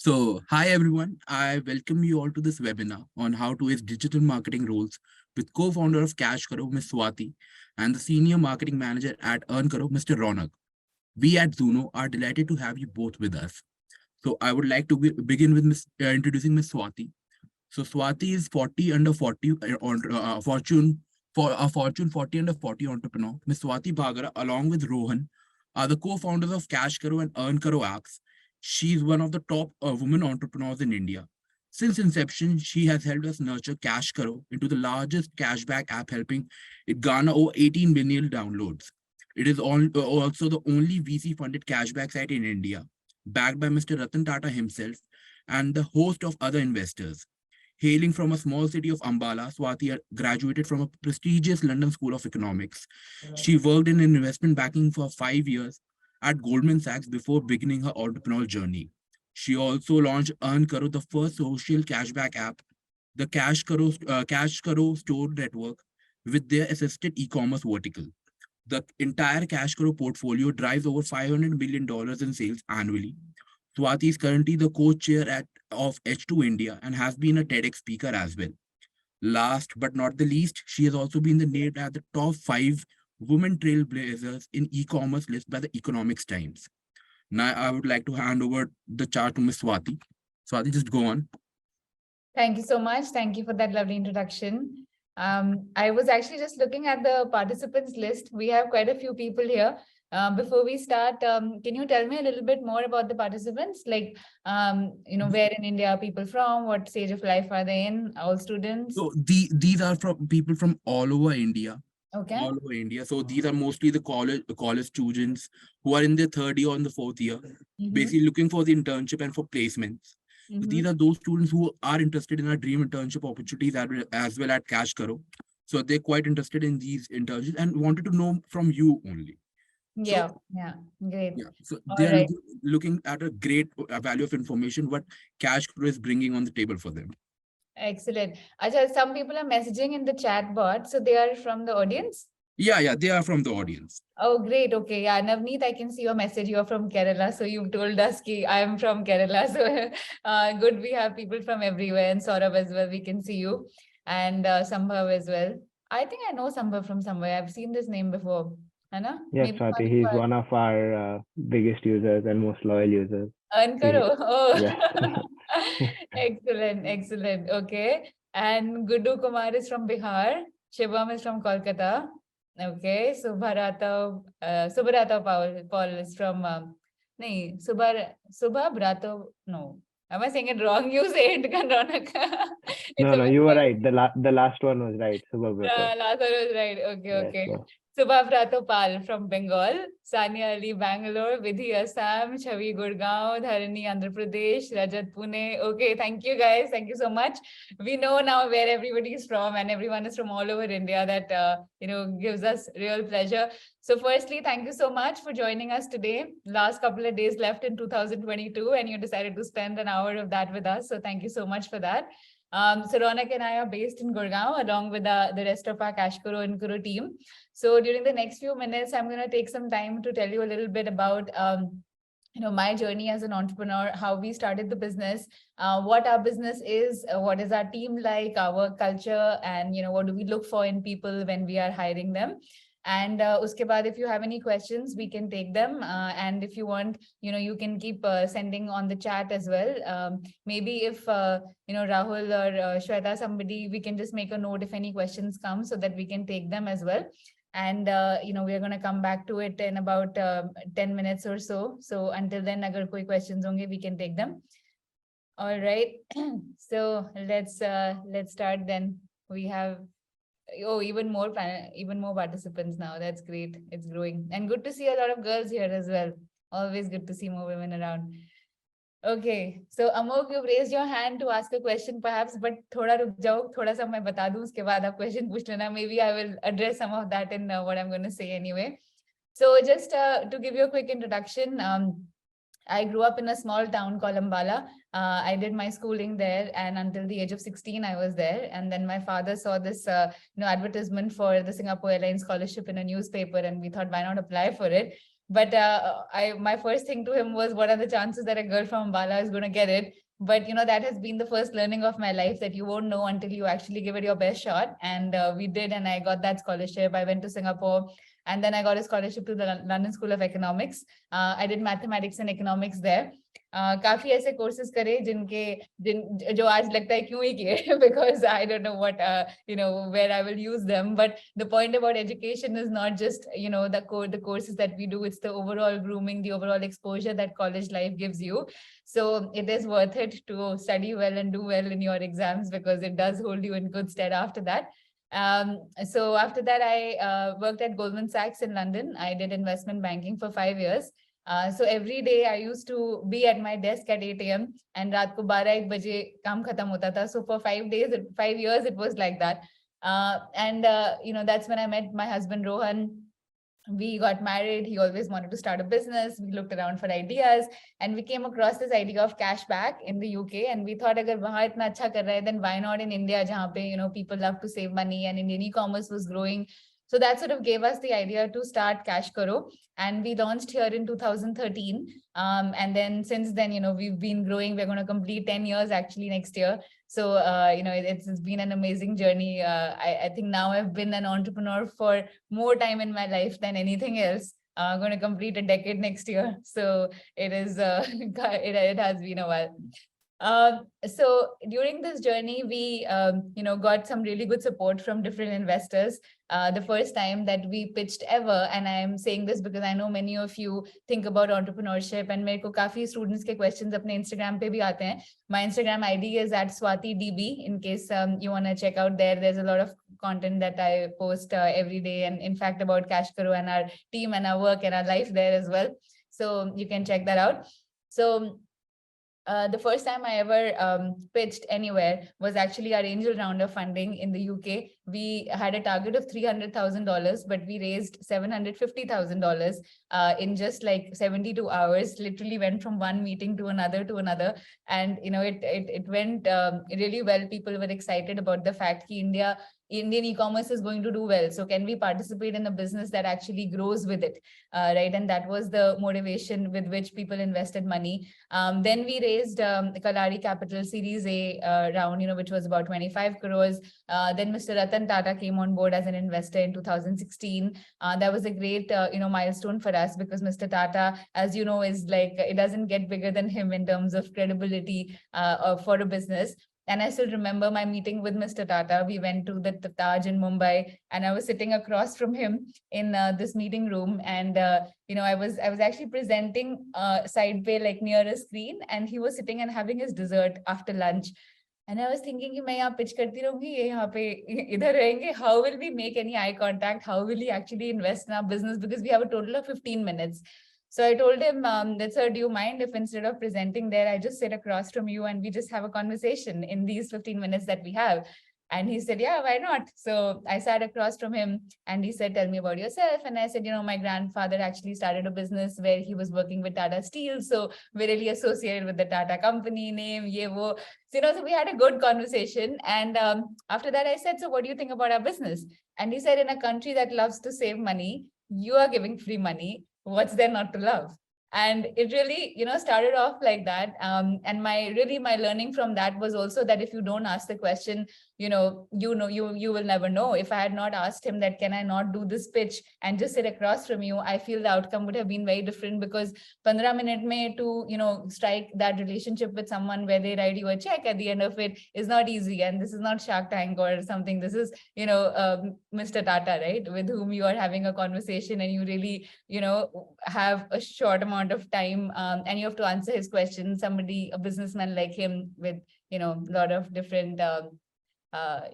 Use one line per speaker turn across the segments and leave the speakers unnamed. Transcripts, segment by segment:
Hi everyone. I welcome you all to this webinar on how to ace digital marketing roles with co-founder of CashKaro, Ms. Swati, and the senior marketing manager at EarnKaro, Mr. Raunak. We at Zuno are delighted to have you both with us. So I would like to begin with introducing Ms. Swati. So Swati is 40 under 40 Fortune 40 under 40 entrepreneur. Ms. Swati Bhargava, along with Rohan, are the co-founders of CashKaro and EarnKaro apps. She is one of the top women entrepreneurs in India. Since inception, she has helped us nurture CashKaro into the largest cashback app, helping it garner over 18 million downloads. It is also the only VC-funded cashback site in India, backed by Mr. Ratan Tata himself and the host of other investors. Hailing from a small city of Ambala, Swati graduated from a prestigious London School of Economics. She worked in investment banking for 5 years at Goldman Sachs before beginning her entrepreneurial journey. She also launched EarnKaro, the first social cashback app, the CashKaro store network, with their assisted e-commerce vertical. The entire CashKaro portfolio drives over $500 million in sales annually. Swati is currently the co-chair of H2 India and has been a TEDx speaker as well. Last but not the least, she has also been named as the top 5 women trailblazers in e-commerce list by the Economics Times. Now, I would like to hand over the chart to Ms. Swati. Swati, just go on.
Thank you so much. Thank you for that lovely introduction. I was actually just looking at the participants list. We have quite a few people here. Before we start, can you tell me a little bit more about the participants? Like, where in India are people from? What stage of life are they in? All students?
So these are from people from all over India.
Okay.
All over India. So these are mostly the college students who are in their third year or in the fourth year, basically looking for the internship and for placements. So these are those students who are interested in our dream internship opportunities as well at CashKaro. So they're quite interested in these internships and wanted to know from you only.
Yeah, great.
Yeah, so they're
right.
looking at a great value of information what CashKaro is bringing on the table for them.
Excellent. Ajay, some people are messaging in the chat bot, so they are from the audience?
Yeah, they are from the audience.
Oh, great. Okay. Yeah, Navneet, I can see your message. You're from Kerala. So you've told us ki I am from Kerala. So good. We have people from everywhere. And Saurabh as well. We can see you. And Sambhav as well. I think I know Sambhav from somewhere. I've seen this name before. Anna?
Yes, Swati, he's one of our biggest users and most loyal users.
EarnKaro. Oh,
yes.
Excellent. Okay. And Gudu Kumar is from Bihar. Shivam is from Kolkata. Okay. Subharata Paul is from Subha Brato. No. Am I saying it wrong? You say it, Raunak.
No, you were right. The last one was right. Subha Brato.
Last one was right. Okay.
Yes,
Subha Brato Pal from Bengal, Sania Ali Bangalore, Vidhi Assam, Chavi Gurgaon, Dharani Andhra Pradesh, Rajat Pune. Okay, thank you guys. Thank you so much. We know now where everybody is from and everyone is from all over India. That gives us real pleasure. So firstly, thank you so much for joining us today. Last couple of days left in 2022 and you decided to spend an hour of that with us. So thank you so much for that. So Raunak and I are based in Gurgaon along with the rest of our CashKaro EarnKaro team. So during the next few minutes, I'm going to take some time to tell you a little bit about my journey as an entrepreneur, how we started the business, what our business is, what is our team like, our work culture, and what do we look for in people when we are hiring them. And uske baad, if you have any questions, we can take them. And if you want, you can keep sending on the chat as well. Maybe if, Rahul or Shweta, somebody, we can just make a note if any questions come so that we can take them as well. And, we're going to come back to it in about 10 minutes or so. So until then, agar koi questions honge, we can take them. All right. So let's start then. We have even more participants now. That's great. It's growing and good to see a lot of girls here as well. Always good to see more women around. Okay, so Amok, you've raised your hand to ask a question perhaps, but thoda ruk jao, thoda sa main bata दूं, उसके बाद आप question पूछ लेना. Maybe I will address some of that in what I'm going to say anyway. So just to give you a quick introduction, I grew up in a small town called Ambala. I did my schooling there, and until the age of 16, I was there. And then my father saw this, advertisement for the Singapore Airlines scholarship in a newspaper, and we thought, why not apply for it? But my first thing to him was, what are the chances that a girl from Ambala is going to get it? But that has been the first learning of my life, that you won't know until you actually give it your best shot. And we did, and I got that scholarship. I went to Singapore, and then I got a scholarship to the London School of Economics. I did mathematics and economics there. काफी ऐसे courses करे जो आज लगता है क्यों ही किए, because I don't know what where I will use them. But the point about education is not just the courses that we do, it's the overall grooming, the overall exposure that college life gives you. So it is worth it to study well and do well in your exams, because it does hold you in good stead after that. So after that, I worked at Goldman Sachs in London. I did investment banking for 5 years. So every day I used to be at my desk at 8 a.m. and रात को 12-1 बजे काम खत्म होता था. So for 5 years, it was like that. And that's when I met my husband Rohan. We got married. He always wanted to start a business. We looked around for ideas, and we came across this idea of cashback in the UK. And we thought, agar wahan itna acha kar rahe hai, then why not in India, jahan pe people love to save money, and Indian e-commerce was growing. So that sort of gave us the idea to start CashKaro, and we launched here in 2013. And then since then, we've been growing. We're going to complete 10 years actually next year. So, it's been an amazing journey. I think now I've been an entrepreneur for more time in my life than anything else. I'm going to complete a decade next year. So it is, it has been a while. So during this journey, we, got some really good support from different investors. The first time that we pitched ever, and I'm saying this because I know many of you think about entrepreneurship, and मेरे को काफी students के questions अपने Instagram पे भी आते हैं. My Instagram ID is @SwatiDB. In case you want to check out there, there's a lot of content that I post every day, and in fact about CashKaro and our team and our work and our life there as well. So you can check that out. So the first time I ever pitched anywhere was actually our angel round of funding in the UK. We had a target of $300,000, but we raised $750,000 in just like 72 hours. Literally went from one meeting to another, and it went really well. People were excited about the fact that Indian e-commerce is going to do well. So can we participate in a business that actually grows with it, right? And that was the motivation with which people invested money. Then we raised Kalari Capital Series A round, which was about 25 crores. Then Mr. Ratan Tata came on board as an investor in 2016. That was a great, milestone for us, because Mr. Tata, as you know, is like, it doesn't get bigger than him in terms of credibility for a business. And I still remember my meeting with Mr. Tata. We went to the Taj in Mumbai, and I was sitting across from him in this meeting room. And, I was actually presenting side pay, like near a screen, and he was sitting and having his dessert after lunch. And I was thinking कि मैं यहाँ pitch करती रहूँगी, ये यहाँ पे इधर रहेंगे. How will we make any eye contact? How will he actually invest in our business? Because we have a total of 15 minutes. So I told him, sir, do you mind if instead of presenting there, I just sit across from you and we just have a conversation in these 15 minutes that we have? And he said, yeah, why not? So I sat across from him, and he said, tell me about yourself. And I said, my grandfather actually started a business where he was working with Tata Steel. So we're really associated with the Tata company name, ye wo. So we had a good conversation. And after that, I said, so what do you think about our business? And he said, in a country that loves to save money, you are giving free money. What's there not to love? And it really, started off like that. And my learning from that was also that if you don't ask the question, you will never know. If I had not asked him that, can I not do this pitch and just sit across from you, I feel the outcome would have been very different, because 15 minutes mein to, strike that relationship with someone where they write you a check at the end of it is not easy. And this is not Shark Tank or something. This is, Mr. Tata, right? With whom you are having a conversation, and you really, have a short amount of time, and you have to answer his questions. Somebody, a businessman like him with, a lot of different,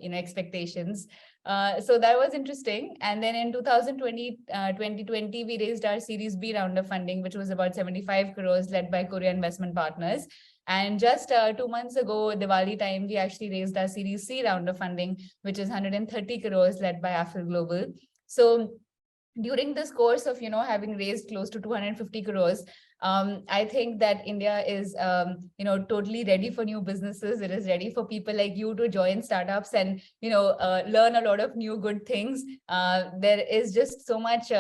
expectations. So that was interesting. And then in 2020, we raised our Series B round of funding, which was about 75 crores, led by Korea Investment Partners. And just 2 months ago, Diwali time, we actually raised our Series C round of funding, which is 130 crores, led by Affle Global. So during this course of, having raised close to 250 crores, I think that India is, totally ready for new businesses. It is ready for people like you to join startups and, learn a lot of new good things. There is just so much,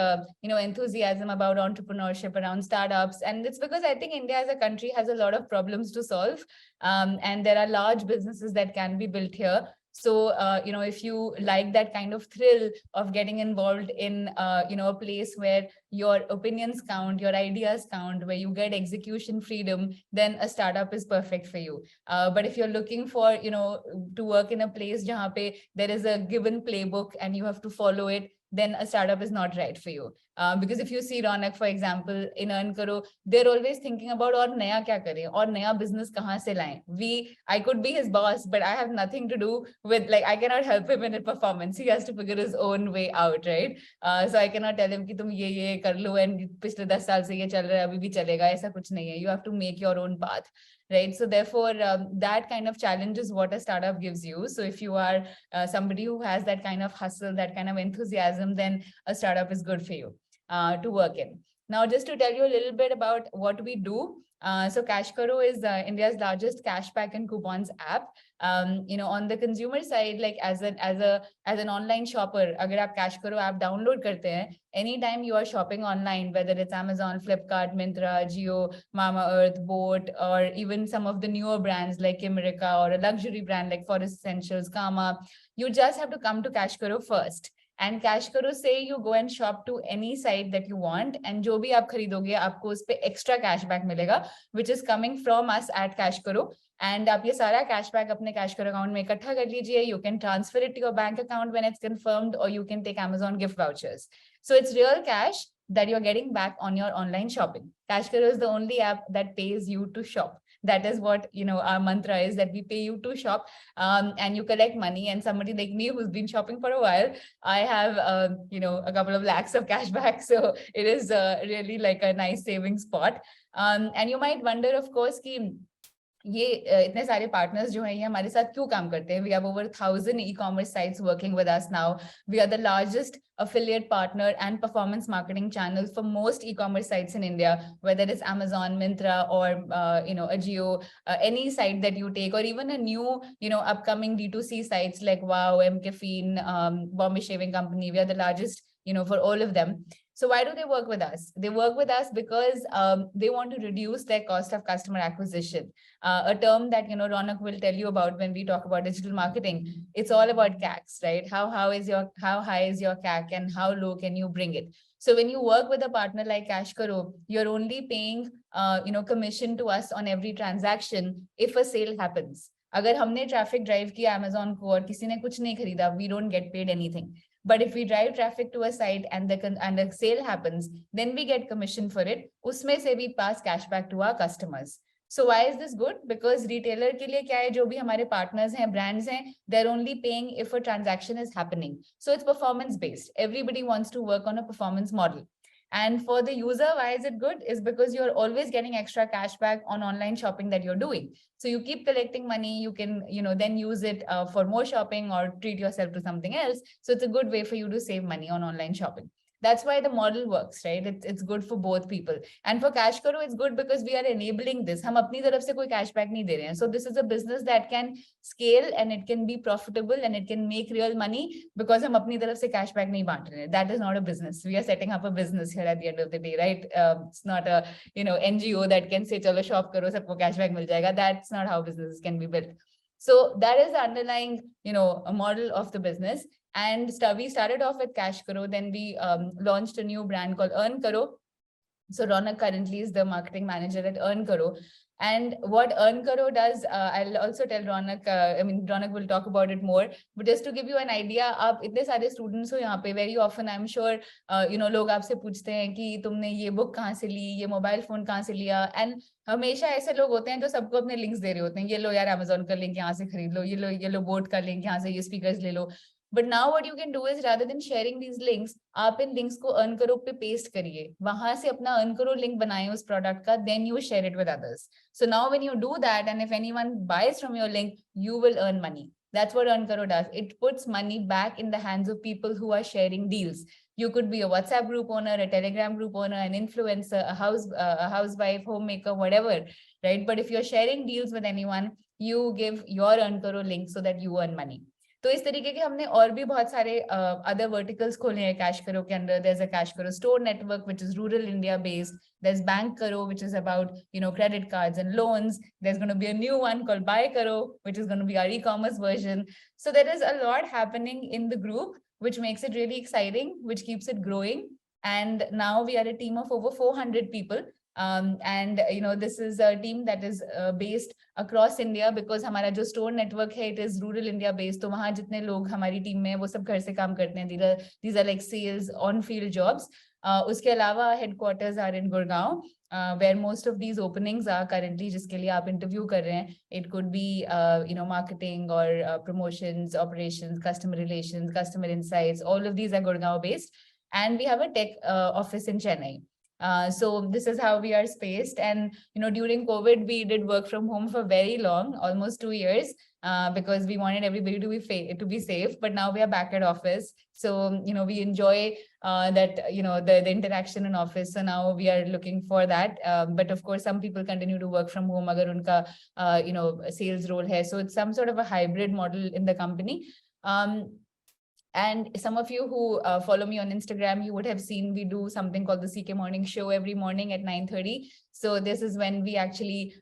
enthusiasm about entrepreneurship around startups. And it's because I think India as a country has a lot of problems to solve. And there are large businesses that can be built here. So, if you like that kind of thrill of getting involved in, a place where your opinions count, your ideas count, where you get execution freedom, then a startup is perfect for you. But if you're looking for, to work in a place jahan pe there is a given playbook and you have to follow it, then a startup is not right for you. Because if you see Raunak, for example, in EarnKaro, they're always thinking about और नया क्या करें और नया business कहाँ से लाएं. I could be his boss, but I have nothing to do with, like, I cannot help him in his performance. He has to figure his own way out, right? So I cannot tell him कि तुम ये कर लो and पिछले 10 साल से ये चल रहा है अभी भी चलेगा. ऐसा कुछ नहीं है. You have to make your own path, right? So therefore, that kind of challenge is what a startup gives you. So if you are somebody who has that kind of hustle, that kind of enthusiasm, then a startup is good for you to work in. Now, just to tell you a little bit about what we do. So CashKaro is India's largest cashback and coupons app. On the consumer side, like as an online shopper, agar aap CashKaro app download karte hain, anytime you are shopping online, whether it's Amazon, Flipkart, Myntra, Jio, Mamaearth, Boat, or even some of the newer brands like Kimerica, or a luxury brand like Forest Essentials, Kama, you just have to come to CashKaro first. And CashKaro say you go and shop to any site that you want, and जो भी आप खरीदोगे आपको उस पे extra cashback मिलेगा, which is coming from us at CashKaro. And आप ये सारा cashback अपने CashKaro account में इकट्ठा कर लीजिए. You can transfer it to your bank account when it's confirmed, or you can take Amazon gift vouchers. So it's real cash that you're getting back on your online shopping. CashKaro is the only app that pays you to shop. That is what, our mantra is, that we pay you to shop, and you collect money. And somebody like me who's been shopping for a while, I have, a couple of lakhs of cash back. So it is really like a nice saving spot. And you might wonder, of course, कि ये इतने सारे partners जो हैं ये हमारे साथ क्यों काम करते हैं? We have over 1,000 e-commerce sites working with us now. We are the largest affiliate partner and performance marketing channel for most e-commerce sites in India, whether it's Amazon, Myntra, or Ajio, any site that you take, or even a new, upcoming D2C sites like Wow, Caffeine, Bombay Shaving Company. We are the largest, for all of them. So why do they work with us? They work with us because they want to reduce their cost of customer acquisition. A term that, Raunak will tell you about when we talk about digital marketing. It's all about CACs, right? How high is your CAC and how low can you bring it? So when you work with a partner like CashKaro, you're only paying, commission to us on every transaction if a sale happens. अगर हमने traffic drive किया Amazon को और किसी ने कुछ नहीं खरीदा, we don't get paid anything. But if we drive traffic to a site and the sale happens, then we get commission for it. उसमें से we pass cashback to our customers. So why is this good? Because retailer के लिए क्या है, जो भी हमारे partners हैं, brands हैं, they're only paying if a transaction is happening. So it's performance based. Everybody wants to work on a performance model. And for the user, why is it good? Is because you're always getting extra cashback on online shopping that you're doing. So you keep collecting money, you can, then use it for more shopping or treat yourself to something else. So it's a good way for you to save money on online shopping. That's why the model works, right? It's good for both people. And for CashKaro, it's good because we are enabling this. हम अपनी तरफ से कोई cashback नहीं दे रहे हैं. So this is a business that can scale and it can be profitable and it can make real money because हम अपनी तरफ से cashback नहीं बांट रहे हैं. That is not a business. We are setting up a business here at the end of the day, right? It's not a NGO that can say चलो shop करो सबको cashback मिल जाएगा. That's not how businesses can be built. So that is the underlying, a model of the business. And we started off with CashKaro, then we launched a new brand called EarnKaro. So Raunak currently is the marketing manager at EarnKaro. And what EarnKaro does, I'll also tell Raunak, Raunak will talk about it more, but just to give you an idea, आप इतने सारे students हो यहाँ पे, very often I'm sure, लोग आपसे पूछते हैं कि तुमने ये book कहाँ से ली, ये mobile phone कहाँ से लिया, and हमेशा ऐसे लोग होते हैं जो सबको अपने links दे रहे होते हैं, ये लो यार Amazon का link यहाँ से खरीद लो, ये लो Boat का link यहाँ से ये speakers ले लो. But now what you can do is rather than sharing these links, आप इन links को EarnKaro पे paste करिए, वहां से अपना EarnKaro link बनाएं उस product का, then you share it with others. So now when you do that, and if anyone buys from your link, you will earn money. That's what EarnKaro does. It puts money back in the hands of people who are sharing deals. You could be a WhatsApp group owner, a Telegram group owner, an influencer, a housewife, homemaker, whatever, right? But if you're sharing deals with anyone, you give your EarnKaro link so that you earn money. तो इस तरीके के हमने और भी बहुत सारे other verticals खोले हैं CashKaro के अंदर. There's a CashKaro store network which is rural India based. There's BankKaro, which is about credit cards and loans. There's going to be a new one called BuyKaro, which is going to be our e-commerce version. So there is a lot happening in the group, which makes it really exciting, which keeps it growing. And now we are a team of over 400 people. And this is a team that is based across India, because हमारा जो store network है, it is rural India based. तो वहाँ जितने लोग हमारी team में वो सब घर से काम करते हैं. These are like sales on field jobs. उसके अलावा headquarters are in Gurgaon, where most of these openings are currently, जिसके लिए आप interview कर रहे हैं. It could be marketing or promotions, operations, customer relations, customer insights. All of these are Gurgaon based, and we have a tech office in Chennai. So this is how we are spaced. And during COVID, we did work from home for very long, almost 2 years, because we wanted everybody to be safe. But now we are back at office, so we enjoy that the interaction in office. So now we are looking for that. But of course, some people continue to work from home agar unka sales role hai. So it's some sort of a hybrid model in the company. And some of you who follow me on Instagram, you would have seen we do something called the CK Morning Show every morning at 9:30. So this is when we actually,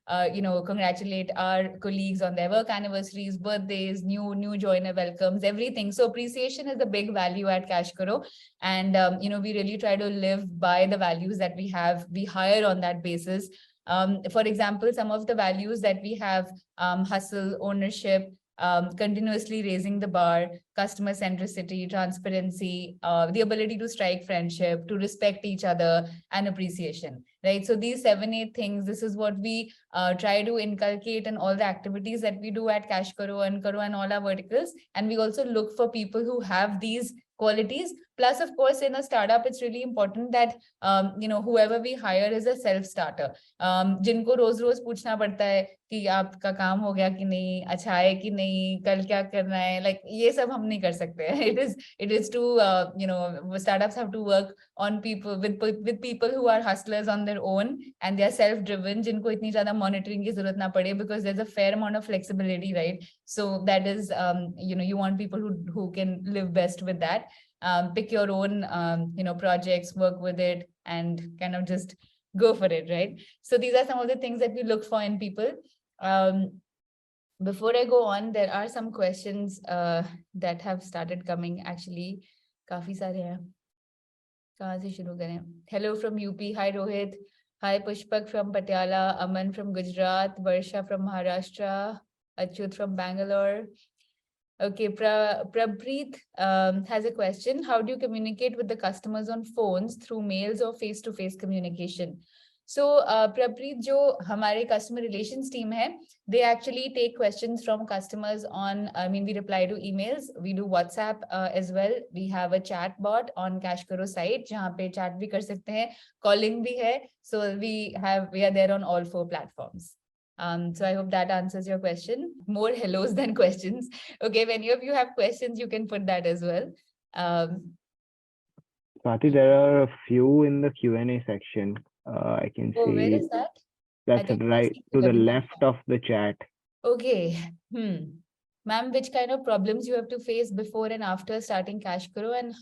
congratulate our colleagues on their work anniversaries, birthdays, new joiner welcomes, everything. So appreciation is a big value at CashKaro. And, we really try to live by the values that we have. We hire on that basis. For example, some of the values that we have, hustle, ownership, continuously raising the bar, customer centricity, transparency, the ability to strike friendship, to respect each other, and appreciation, right? So these 7-8 things, this is what we try to inculcate in all the activities that we do at CashKaro, EarnKaro, and all our verticals. And we also look for people who have these qualities. Plus, of course, in a startup, it's really important that, whoever we hire is a self-starter. जिनको रोज पूछना पड़ता है कि आपका काम हो गया कि नहीं, अच्छा है कि नहीं, कल क्या करना है, like ये सब हम नहीं कर सकते. It is too, startups have to work on people with people who are hustlers on their own, and they are self-driven, जिनको इतनी ज़्यादा monitoring की ज़रूरत ना पड़े, because there's a fair amount of flexibility, right? So that is, you want people who can live best with that. Pick your own, projects, work with it, and kind of just go for it, right? So these are some of the things that we look for in people. Before I go on, there are some questions that have started coming. Actually, काफी सारे हैं. कहाँ से शुरू करें? Hello from UP. Hi Rohit. Hi Pushpak from Patiala. Aman from Gujarat. Varsha from Maharashtra. Achyut from Bangalore. Okay, Prabpreet has a question. How do you communicate with the customers on phones, through mails or face-to-face communication? So, Prabpreet, jo hamare customer relations team hai, they actually take questions from customers on, we reply to emails, we do WhatsApp as well. We have a chat bot on CashKaro site, jahan pe chat bhi kar sakte hain, calling bhi hai. So we are there on all 4 platforms. So I hope that answers your question. More hellos than questions. Okay, if any of you have questions, you can put that as well.
Swati, there are a few in the Q&A section. I can see.
Oh, where is that?
That's right to the left of the chat.
Okay. Ma'am, which kind of problems you have to face before and after starting CashKaro, and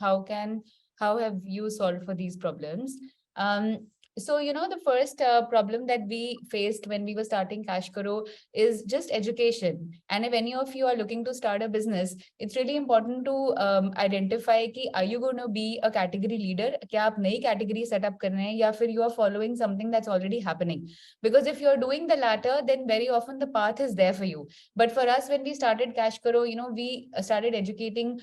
how have you solved for these problems? So, the first problem that we faced when we were starting CashKaro is just education. And if any of you are looking to start a business, it's really important to identify ki, are you going to be a category leader? Kya aap nayi category set up kar rahe hain, ya fir you are following something that's already happening? Because if you're doing the latter, then very often the path is there for you. But for us, when we started CashKaro, we started educating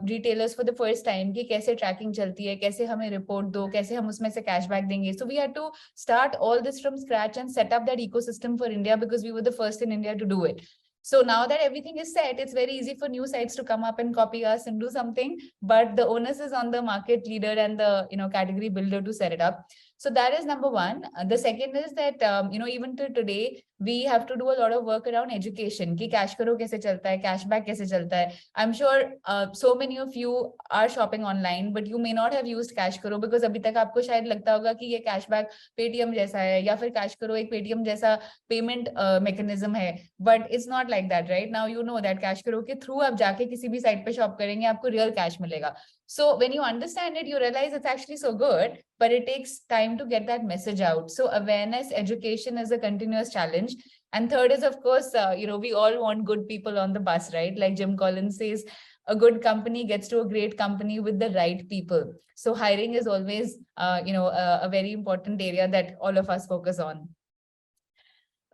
retailers for the first time ki kaise tracking chalti hai, kaise hame report do, kaise hum usme se cashback denge. So we had to start all this from scratch and set up that ecosystem for India, because we were the first in India to do it. So now that everything is set, it's very easy for new sites to come up and copy us and do something, but the onus is on the market leader and the category builder to set it up. So that is number one. The second is that, even till today, we have to do a lot of work around education. Ki CashKaro kaise chalta hai, cashback kaise chalta hai. I'm sure so many of you are shopping online, but you may not have used CashKaro because abhi tak aapko shayad lagta hoga ki ye cashback Paytm jaisa hai, ya fir CashKaro ek Paytm jaisa payment mechanism hai. But it's not like that, right? Now you know that CashKaro ke through aap jaake kisi bhi site pe shop karenge, aapko real cash milega. So when you understand it, you realize it's actually so good, but it takes time to get that message out. So awareness, education is a continuous challenge. And third is, of course, we all want good people on the bus, right? Like Jim Collins says, a good company gets to a great company with the right people. So hiring is always, a very important area that all of us focus on.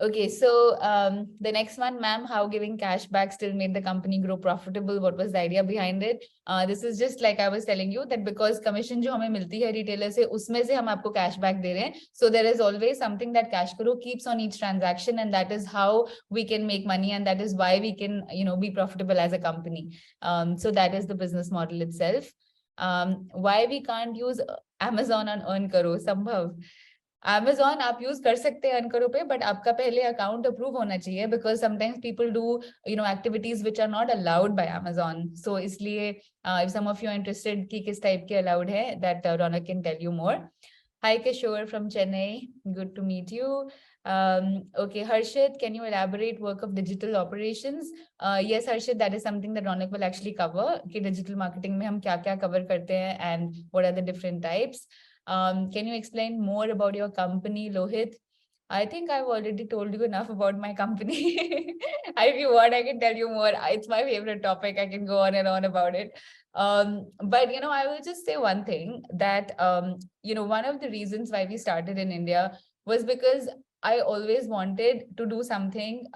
Okay, so the next one, ma'am, how giving cash back still made the company grow profitable? What was the idea behind it? This is just like I was telling you that because commission जो हमें मिलती है retailer से, उसमें से हम आपको cash back दे रहे हैं. So there is always something that CashKaro keeps on each transaction, and that is how we can make money, and that is why we can, be profitable as a company. So that is the business model itself. Why we can't use Amazon on EarnKaro? Sambhav. Amazon आप use कर सकते हैं EarnKaro पे, but आपका पहले account approve होना चाहिए because sometimes people do activities which are not allowed by Amazon. So इसलिए if some of you are interested कि किस type के allowed है, that Raunak can tell you more. Hi Kishore from Chennai, good to meet you. Okay, Harshit, can you elaborate work of digital operations? Yes, Harshit, that is something that Raunak will actually cover. कि digital marketing में हम क्या-क्या cover करते हैं and what are the different types. Can you explain more about your company, Lohit? I think I've already told you enough about my company. If you want, I can tell you more. It's my favorite topic. I can go on and on about it. But, I will just say one thing that, one of the reasons why we started in India was because I always wanted to do something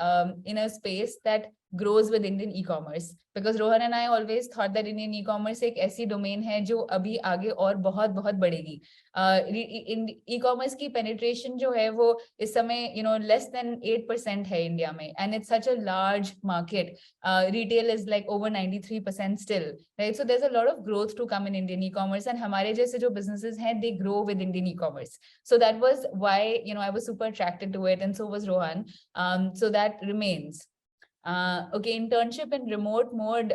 in a space that grows with Indian e-commerce, because Rohan and I always thought that Indian e-commerce एक ऐसी domain है जो अभी आगे और बहुत बहुत बढ़ेगी. E-commerce की penetration जो है वो इस समय less than 8% है India में, and it's such a large market. Retail is like over 93% still, right? So there's a lot of growth to come in Indian e-commerce, and हमारे जैसे जो businesses हैं, they grow with Indian e-commerce. So that was why I was super attracted to it, and so was Rohan. So that remains. Okay, internship in remote mode.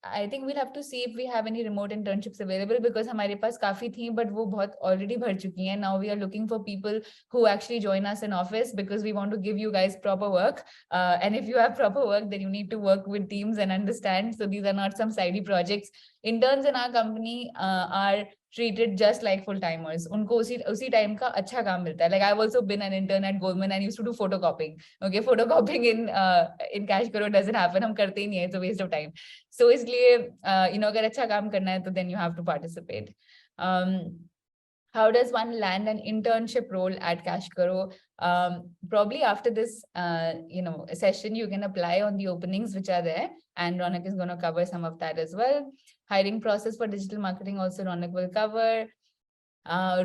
I think we'll have to see if we have any remote internships available, because हमारे पास काफी थी, but वो बहुत already भर चुकी हैं. Now we are looking for people who actually join us in office, because we want to give you guys proper work. And if you have proper work, then you need to work with teams and understand. So these are not some sidey projects. Interns in our company are treated just like full-timers. उनको उसी time का अच्छा काम मिलता है. Like I've also been an intern at Goldman and used to do photocopying. Okay, photocopying in CashKaro doesn't happen. हम करते ही नहीं है. It's a waste of time. So इसलिए अगर अच्छा काम करना है तो then you have to participate. How does one land an internship role at CashKaro? Probably after this session, you can apply on the openings which are there, and Raunak is going to cover some of that as well. Hiring process for digital marketing also Raunak will cover.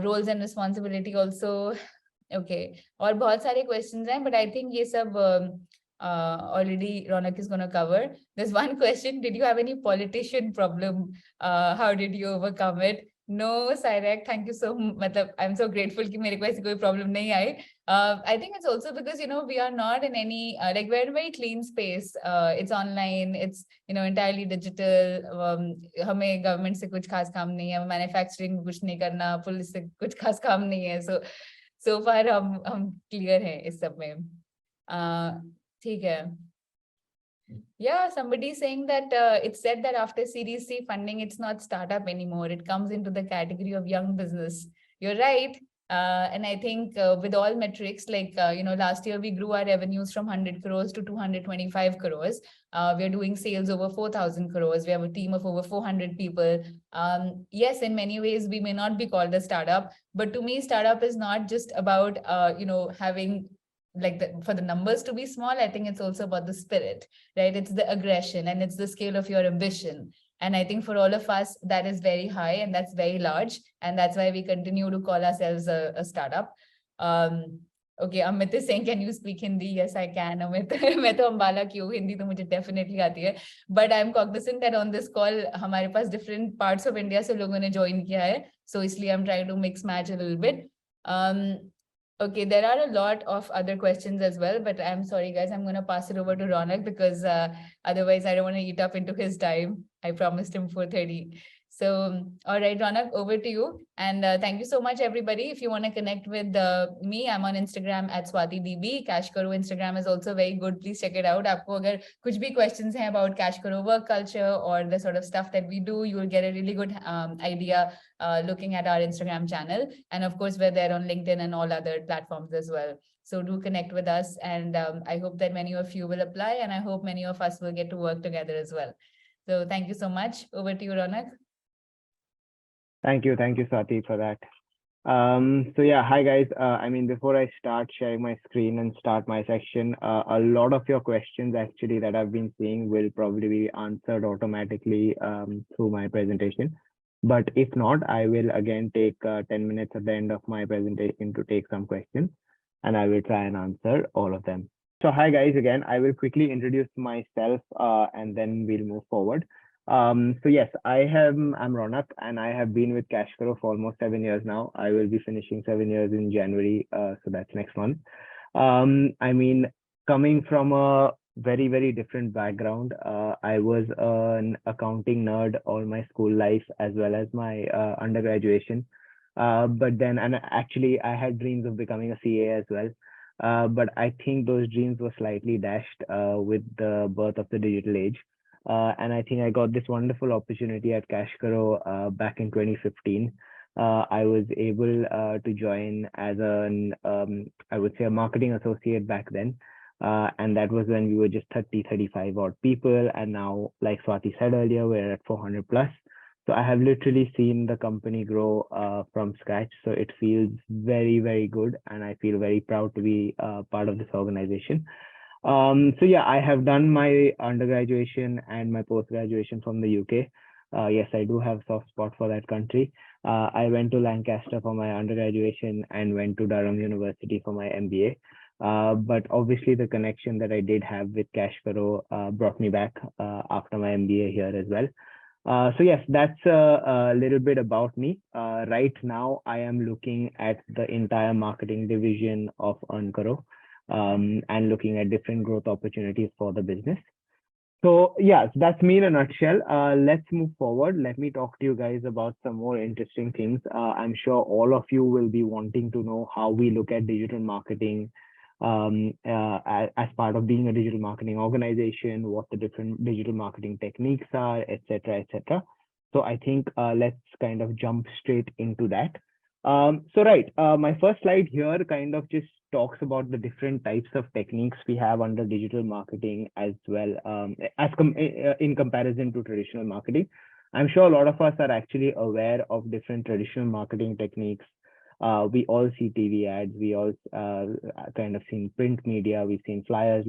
Roles and responsibility also. Okay. और बहुत सारे questions हैं, but I think ये सब already Raunak is going to cover. There's one question: did you have any politician problem? How did you overcome it? No, Sairek, thank you so much. I'm so grateful कि मेरे को ऐसी कोई problem नहीं आई. I think it's also because we are not in any we're in a very clean space. It's online. It's entirely digital. हमें government से कुछ खास काम नहीं है. Manufacturing में कुछ नहीं करना. Police से कुछ खास काम नहीं है. So far हम clear हैं इस सब में. ठीक है. Yeah, somebody saying that it's said that after Series C funding, it's not startup anymore. It comes into the category of young business. You're right. And I think with all metrics, like, last year we grew our revenues from 100 crores to 225 crores. We're doing sales over 4,000 crores. We have a team of over 400 people. Yes, in many ways, we may not be called a startup, but to me, startup is not just about, having for the numbers to be small. I think it's also about the spirit, right? It's the aggression and it's the scale of your ambition. And I think for all of us, that is very high and that's very large. And that's why we continue to call ourselves a startup. Okay, Amit is saying, can you speak Hindi? Yes, I can, Amit. मैं तो अम्बाला की हूँ, हिंदी तो मुझे definitely आती है. But I'm cognizant that on this call हमारे पास different parts of India से लोगों ने join किया है. So इसलिए I'm trying to mix match a little bit. Okay, there are a lot of other questions as well, but I'm sorry guys, I'm going to pass it over to Raunak because otherwise I don't want to eat up into his time. I promised him 4:30. So, all right, Raunak, over to you. And thank you so much, everybody. If you want to connect with me, I'm on Instagram at SwatiDB. CashKaro Instagram is also very good. Please check it out. आपको अगर कुछ भी questions हैं about CashKaro work culture or the sort of stuff that we do, you will get a really good idea looking at our Instagram channel. And of course, we're there on LinkedIn and all other platforms as well. So do connect with us. And I hope that many of you will apply. And I hope many of us will get to work together as well. So thank you so much. Over to you, Raunak.
Thank you, Swati, for that. So yeah, hi guys. I mean, before I start sharing my screen and start my section, a lot of your questions actually that I've been seeing will probably be answered automatically through my presentation. But if not, I will again take 10 minutes at the end of my presentation to take some questions, and I will try and answer all of them. So hi guys, again, I will quickly introduce myself and then we'll move forward. So yes, I'm Raunak and I have been with CashKaro for almost 7 years now. I will be finishing 7 years in January, so that's next month. I mean, coming from a very, very different background, I was an accounting nerd all my school life as well as my undergraduation. But then, and actually I had dreams of becoming a CA as well. But I think those dreams were slightly dashed with the birth of the digital age. And I think I got this wonderful opportunity at CashKaro back in 2015. I was able to join as an, I would say, a marketing associate back then. And that was when we were just 35 odd people. And now, like Swati said earlier, we're at 400 plus. So I have literally seen the company grow from scratch. So it feels very, very good. And I feel very proud to be part of this organization. So yeah, I have done my undergraduation and my post-graduation from the UK. Yes, I do have a soft spot for that country. I went to Lancaster for my undergraduation and went to Durham University for my MBA. But obviously the connection that I did have with CashKaro brought me back after my MBA here as well. So yes, that's a little bit about me. Right now, I am looking at the entire marketing division of EarnKaro. And looking at different growth opportunities for the business. So yeah, that's me in a nutshell. Let's move forward. Let me talk to you guys about some more interesting things. I'm sure all of you will be wanting to know how we look at digital marketing as part of being a digital marketing organization, what the different digital marketing techniques are, etc., etc. So I think let's kind of jump straight into that. So right, my first slide here kind of just talks about the different types of techniques we have under digital marketing as well in comparison to traditional marketing. I'm sure a lot of us are actually aware of different traditional marketing techniques. We all see TV ads, we all kind of seen print media, we've seen flyers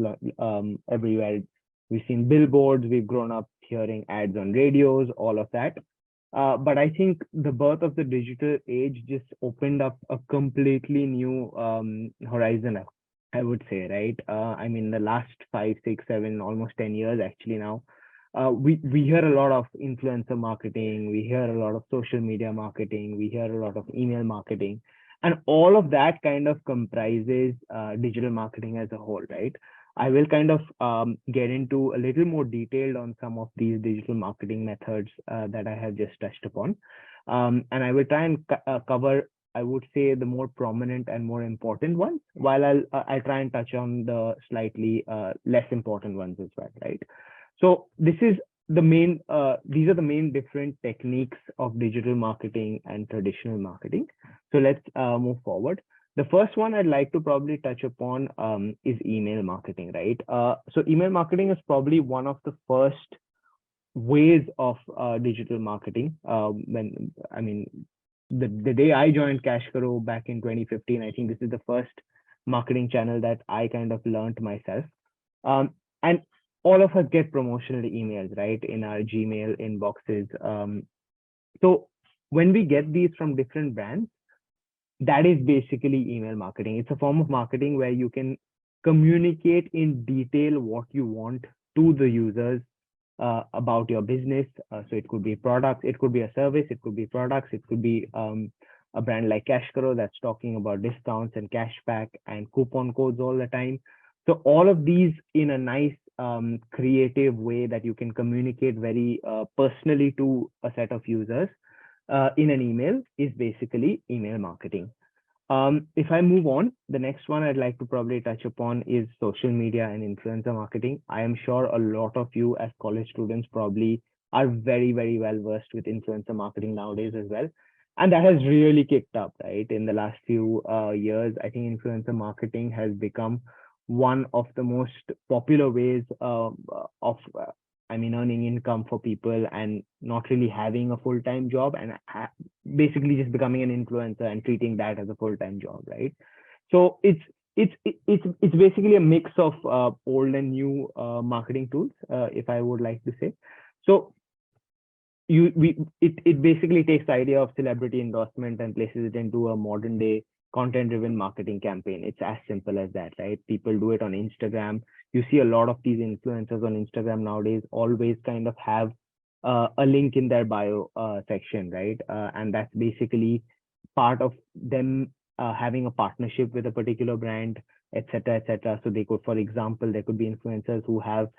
everywhere, we've seen billboards, we've grown up hearing ads on radios, all of that. But I think the birth of the digital age just opened up a completely new horizon, I would say, right? I mean, the last 5, 6, 7, almost 10 years actually now, we hear a lot of influencer marketing, we hear a lot of social media marketing, we hear a lot of email marketing, and all of that kind of comprises digital marketing as a whole, right? I will kind of get into a little more detailed on some of these digital marketing methods that I have just touched upon. And I will try and cover, I would say, the more prominent and more important ones, while I'll try and touch on the slightly less important ones as well, right? So this is the main, these are the main different techniques of digital marketing and traditional marketing. So let's move forward. The first one I'd like to probably touch upon is email marketing, right? So email marketing is probably one of the first ways of digital marketing. When I mean, the day I joined CashKaro back in 2015, I think this is the first marketing channel that I kind of learned myself. And all of us get promotional emails, right, in our Gmail inboxes. So when we get these from different brands, that is basically email marketing. It's a form of marketing where you can communicate in detail what you want to the users about your business. So it could be products, it could be a service, it could be products, it could be a brand like CashKaro that's talking about discounts and cashback and coupon codes all the time. So all of these in a nice creative way that you can communicate very personally to a set of users in an email is basically email marketing. If I move on, the next one I'd like to probably touch upon is social media and influencer marketing. I am sure a lot of you as college students probably are very, very well versed with influencer marketing nowadays as well. And that has really kicked up, right? In the last few years, I think influencer marketing has become one of the most popular ways of earning income for people and not really having a full-time job and basically just becoming an influencer and treating that as a full-time job, right? So it's basically a mix of old and new marketing tools, if I would like to say. So it basically takes the idea of celebrity endorsement and places it into a modern day content-driven marketing campaign. It's as simple as that, right? People do it on Instagram. You see a lot of these influencers on Instagram nowadays always kind of have a link in their bio section, right? And that's basically part of them having a partnership with a particular brand, etc., etc. So they could, for example, there could be influencers who have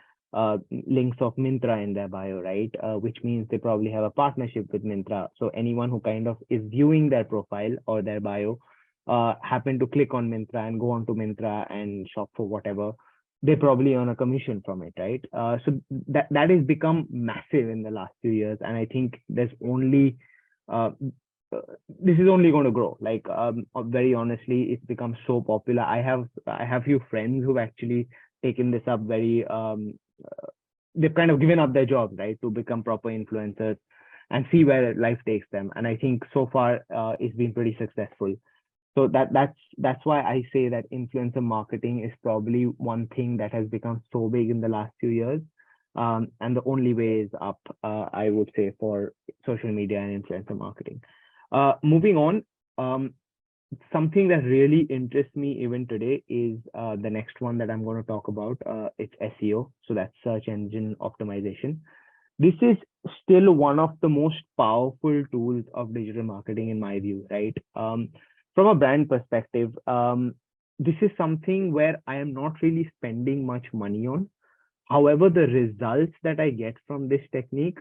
links of Myntra in their bio, right? Which means they probably have a partnership with Myntra. So anyone who kind of is viewing their profile or their bio happen to click on Myntra and go on to Myntra and shop for whatever, they probably earn a commission from it, right? So that has become massive in the last few years, and I think there's only this is only going to grow. Like very honestly, it's become so popular. I have few friends who've actually taken this up very they've kind of given up their jobs, right, to become proper influencers and see where life takes them. And I think so far it's been pretty successful. So that's why I say that influencer marketing is probably one thing that has become so big in the last few years. And the only way is up, I would say, for social media and influencer marketing. Moving on, something that really interests me even today is the next one that I'm going to talk about. It's SEO. So that's search engine optimization. This is still one of the most powerful tools of digital marketing in my view, right? From a brand perspective, this is something where I am not really spending much money on. However, the results that I get from this technique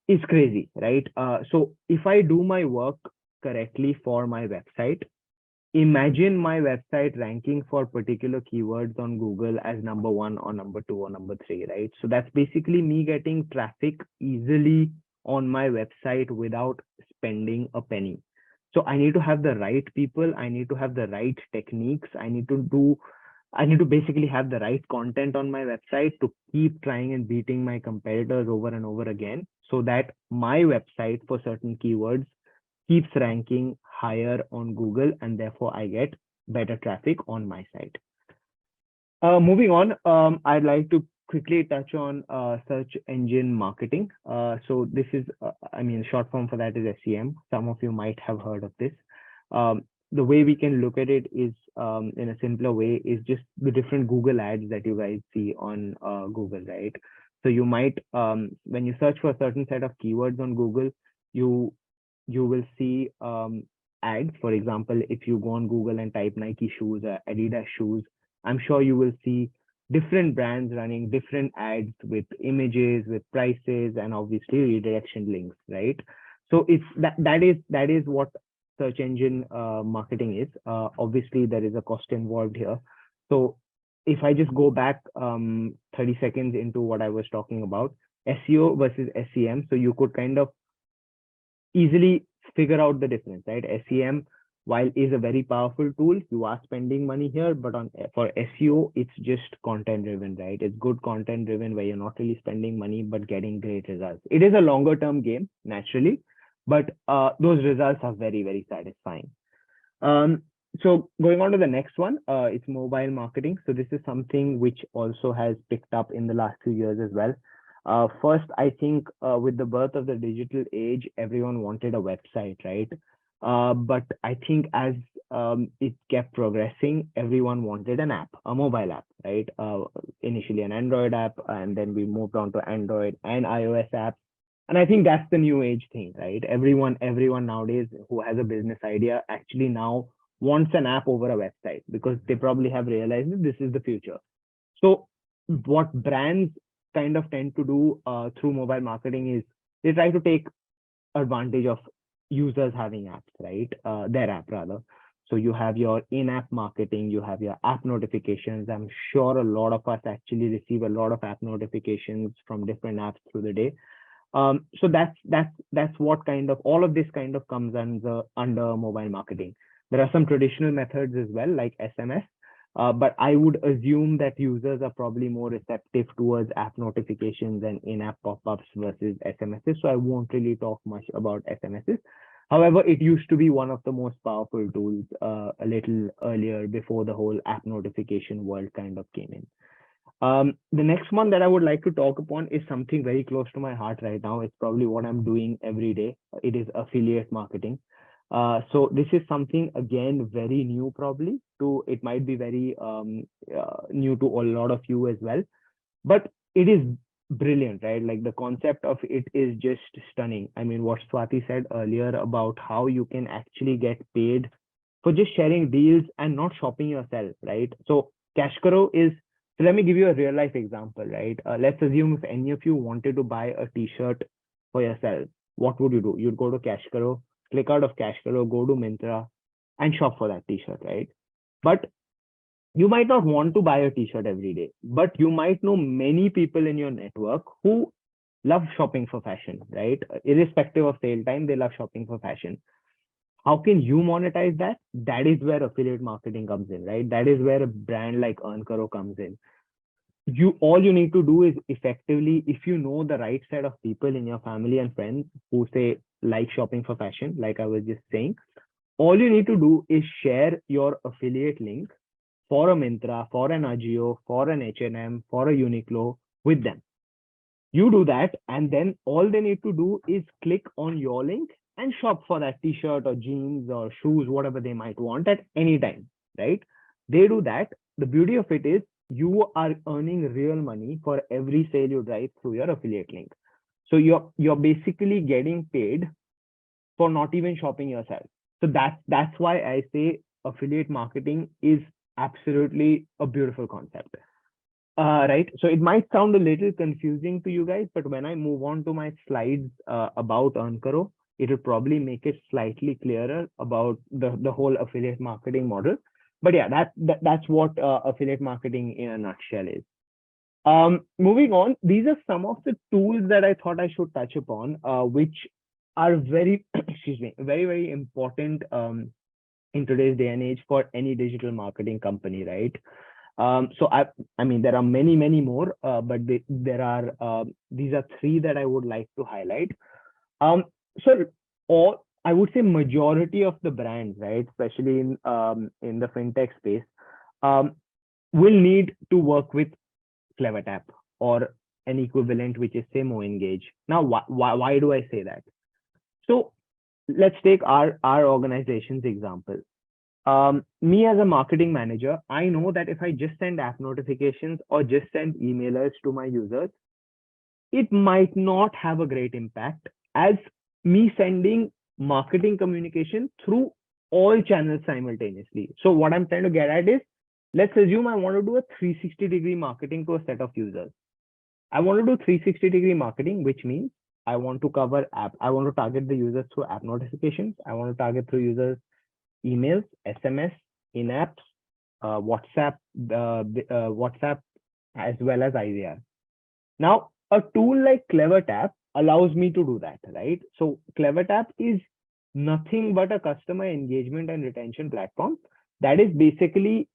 is crazy, right? So if I do my work correctly for my website, imagine my website ranking for particular keywords on Google as number 1 or number 2 or number 3, right? So that's basically me getting traffic easily on my website without spending a penny. So I need to have the right people. I need to have the right techniques. I need to basically have the right content on my website to keep trying and beating my competitors over and over again, so that my website for certain keywords keeps ranking higher on Google, and therefore I get better traffic on my site. Moving on, I'd like to quickly touch on search engine marketing. So this is, short form for that is SEM. Some of you might have heard of this. The way we can look at it is in a simpler way is just the different Google ads that you guys see on Google, right? So you might, when you search for a certain set of keywords on Google, you will see ads. For example, if you go on Google and type Nike shoes or Adidas shoes, I'm sure you will see different brands running different ads with images, with prices, and obviously redirection links, right? So it's that is what search engine marketing is. Obviously, there is a cost involved here. So if I just go back 30 seconds into what I was talking about, SEO versus SEM, so you could kind of easily figure out the difference, right? SEM, while is a very powerful tool, you are spending money here, but for SEO, it's just content driven, right? It's good content driven where you're not really spending money, but getting great results. It is a longer term game, naturally, but those results are very, very satisfying. So going on to the next one, it's mobile marketing. So this is something which also has picked up in the last few years as well. First, I think with the birth of the digital age, everyone wanted a website, right? But I think as it kept progressing, everyone wanted an app, a mobile app, right? Initially an Android app, and then we moved on to Android and iOS apps. And I think that's the new age thing, right? Everyone nowadays who has a business idea actually now wants an app over a website because they probably have realized that this is the future. So what brands kind of tend to do through mobile marketing is they try to take advantage of users having apps, right? Their app rather. So you have your in-app marketing, you have your app notifications. I'm sure a lot of us actually receive a lot of app notifications from different apps through the day. So that's what kind of all of this kind of comes under mobile marketing. There are some traditional methods as well, like SMS, but I would assume that users are probably more receptive towards app notifications and in-app pop-ups versus SMSs. So I won't really talk much about SMSs. However, it used to be one of the most powerful tools a little earlier before the whole app notification world kind of came in. The next one that I would like to talk upon is something very close to my heart right now. It's probably what I'm doing every day. It is affiliate marketing. So this is something again very new, probably to it might be very new to a lot of you as well, but it is brilliant, right? Like the concept of it is just stunning. I mean, what Swati said earlier about how you can actually get paid for just sharing deals and not shopping yourself, right? So CashKaro is so let me give you a real life example, right? Let's assume if any of you wanted to buy a t-shirt for yourself, what would you do? You'd go to CashKaro, click out of CashKaro, go to Myntra and shop for that t-shirt, right? But you might not want to buy a t-shirt every day, but you might know many people in your network who love shopping for fashion, right? Irrespective of sale time, they love shopping for fashion. How can you monetize that? That is where affiliate marketing comes in, right? That is where a brand like EarnKaro comes in. All you need to do is effectively, if you know the right set of people in your family and friends who say like shopping for fashion, like I was just saying, all you need to do is share your affiliate link for a Myntra, for an Ajio, for an H&M, for a Uniqlo with them. You do that, and then all they need to do is click on your link and shop for that t-shirt or jeans or shoes, whatever they might want at any time, right? They do that. The beauty of it is you are earning real money for every sale you drive through your affiliate link. So you're basically getting paid for not even shopping yourself. So that's why I say affiliate marketing is absolutely a beautiful concept. Right. So it might sound a little confusing to you guys, but when I move on to my slides about EarnKaro, it will probably make it slightly clearer about the whole affiliate marketing model. But yeah, that's what affiliate marketing in a nutshell is. Moving on, these are some of the tools that I thought I should touch upon, which are very, excuse me, very, very important in today's day and age for any digital marketing company, right? So I mean, there are many, many more, but there are these are three that I would like to highlight. So all I would say majority of the brands, right, especially in the fintech space, will need to work with CleverTap or an equivalent, which is say MoEngage. Now, why do I say that? So let's take our organization's example. Me as a marketing manager, I know that if I just send app notifications or just send emailers to my users, it might not have a great impact as me sending marketing communication through all channels simultaneously. So what I'm trying to get at is, let's assume I want to do a 360-degree marketing to a set of users. I want to do 360-degree marketing, which means I want to cover app. I want to target the users through app notifications. I want to target through users emails, SMS, in-apps, WhatsApp, WhatsApp, as well as IVR. Now, a tool like CleverTap allows me to do that, right? So CleverTap is nothing but a customer engagement and retention platform that is basically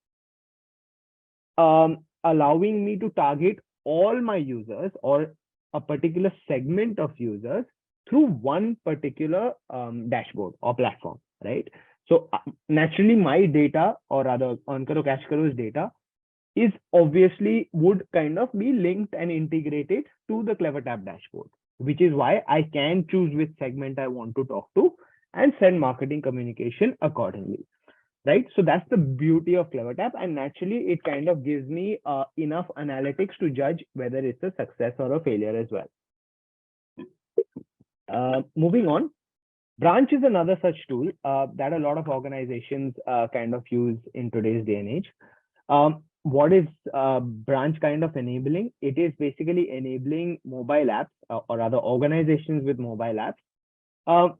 allowing me to target all my users or a particular segment of users through one particular dashboard or platform, right? So naturally, my data, or rather EarnKaro CashKaro's data, is obviously would kind of be linked and integrated to the CleverTap dashboard, which is why I can choose which segment I want to talk to and send marketing communication accordingly. Right. So that's the beauty of CleverTap. And naturally, it kind of gives me enough analytics to judge whether it's a success or a failure as well. Moving on, Branch is another such tool that a lot of organizations kind of use in today's day and age. What is Branch kind of enabling? It is basically enabling mobile apps or other organizations with mobile apps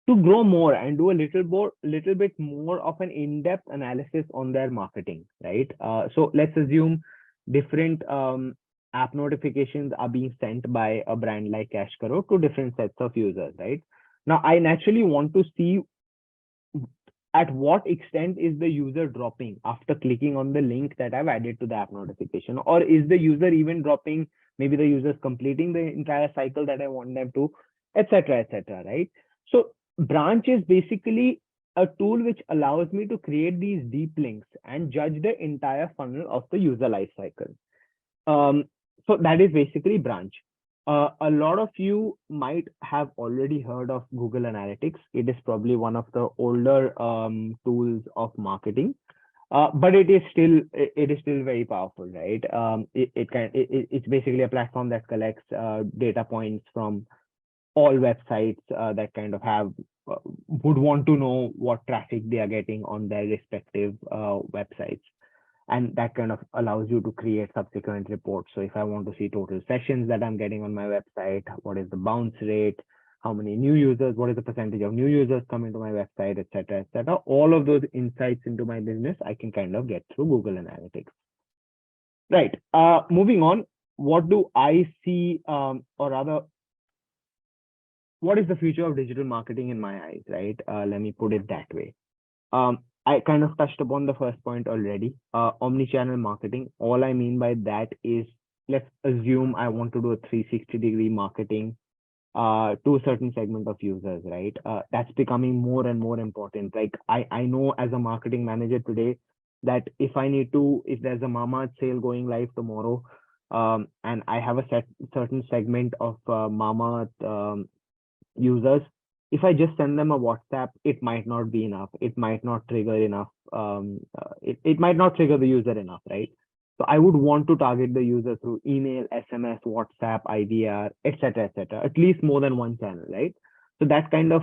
to grow more and do a little bit more of an in-depth analysis on their marketing, right? So let's assume different app notifications are being sent by a brand like CashKaro to different sets of users, right? Now, I naturally want to see at what extent is the user dropping after clicking on the link that I've added to the app notification, or is the user even dropping? Maybe the user is completing the entire cycle that I want them to, etc., right? So Branch is basically a tool which allows me to create these deep links and judge the entire funnel of the user lifecycle. So that is basically Branch. A lot of you might have already heard of Google Analytics. It is probably one of the older tools of marketing, but it is still very powerful, right? It's basically a platform that collects data points from all websites that kind of have would want to know what traffic they are getting on their respective websites. And that kind of allows you to create subsequent reports. So if I want to see total sessions that I'm getting on my website, what is the bounce rate, how many new users, what is the percentage of new users coming to my website, etc., all of those insights into my business, I can kind of get through Google Analytics. Right. Moving on, what do I see, or rather, what is the future of digital marketing in my eyes, right? Let me put it that way. I kind of touched upon the first point already. Omni-channel marketing. All I mean by that is, let's assume I want to do a 360-degree marketing to a certain segment of users, right? That's becoming more and more important. Like I know as a marketing manager today that if there's a Mamaearth sale going live tomorrow, and I have a certain segment of Mamaearth users, if I just send them a WhatsApp, it might not be enough. It might not trigger enough. It might not trigger the user enough, right? So I would want to target the user through email, SMS, WhatsApp, IVR, etc., at least more than one channel, right? So that kind of